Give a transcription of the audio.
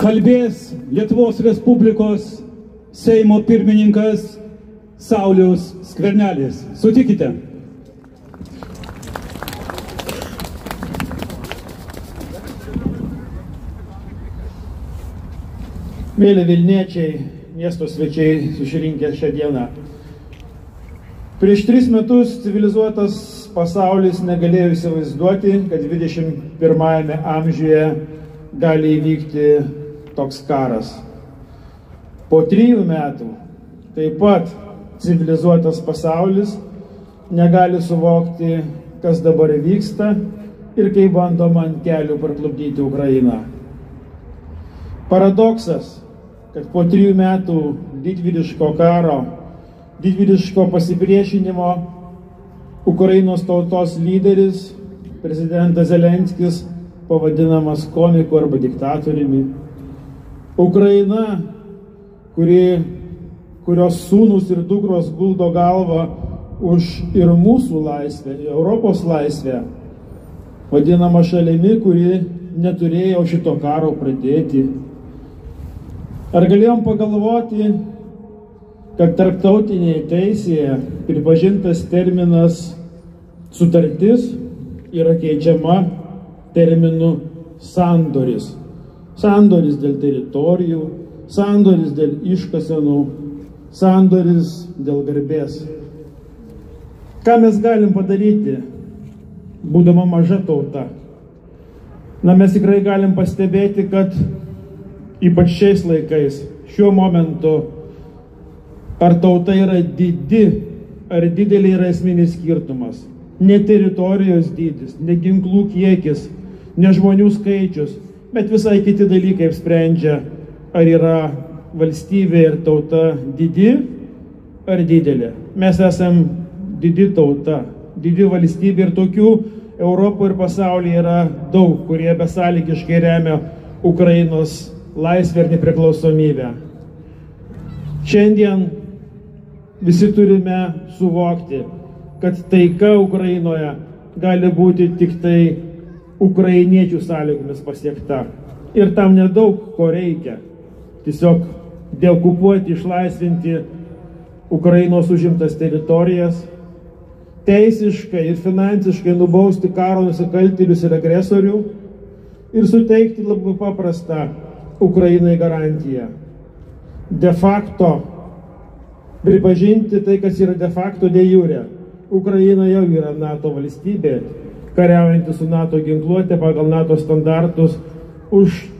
kalbės Lietuvos Respublikos Seimo pirmininkas Saulius Skvernelis. Sutikite. Mėly Vilniečiai, miesto svečiai susirinkę šią dieną. Prieš 3 metus civilizuotas pasaulis negalėjo įsivaizduoti, kad 21 amžiuje gali įvykti toks karas. Po 3 metų taip pat civilizuotas pasaulis negali suvokti, kas dabar vyksta ir kaip bandoma ant kelių parklupdyti Ukrainą. Paradoksas, kad po 3 metų didvyriško karo, didvyriško pasipriešinimo Ukrainos tautos lyderis, prezidentas Zelenskis, pavadinamas komiku arba diktatoriumi. Ukraina, kurios sūnus ir dukros guldo galvą už ir mūsų laisvę, Europos laisvę, vadinama šalimi, kuri neturėjo šito karo pradėti. Ar galėjom pagalvoti, kad tarptautinėje teisėje pripažintas terminas sutartis yra keičiama terminu sandoris. Sandoris dėl teritorijų, sandoris dėl iškasenų, sandoris dėl garbės. Ką mes galim padaryti, būdama maža tauta? Mes tikrai galim pastebėti, kad ypač šiais laikais, šiuo momentu, ar tauta yra didi, ar didelė yra esminis skirtumas. Ne teritorijos dydis, ne ginklų kiekis, ne žmonių skaičius, bet visai kiti dalykai sprendžia, ar yra valstybė ir tauta didi ar didelė. Mes esam didi tauta, didi valstybė ir tokių Europoje ir pasaulyje yra daug, kurie besąlygiškai remia Ukrainos laisvę ir nepriklausomybę. Šiandien visi turime suvokti, kad taika Ukrainoje gali būti tik tai ukrainiečių sąlygomis pasiekta. Ir tam nedaug ko reikia. Tiesiog deokupuoti, išlaisvinti Ukrainos užimtas teritorijas, teisiškai ir finansiškai nubausti karo nusikaltėlius ir agresorių ir suteikti labai paprastą Ukrainai garantiją. De facto pripažinti tai, kas yra de facto de jure. Ukraina jau yra NATO valstybė, kariaujanti su NATO ginkluote pagal NATO standartus už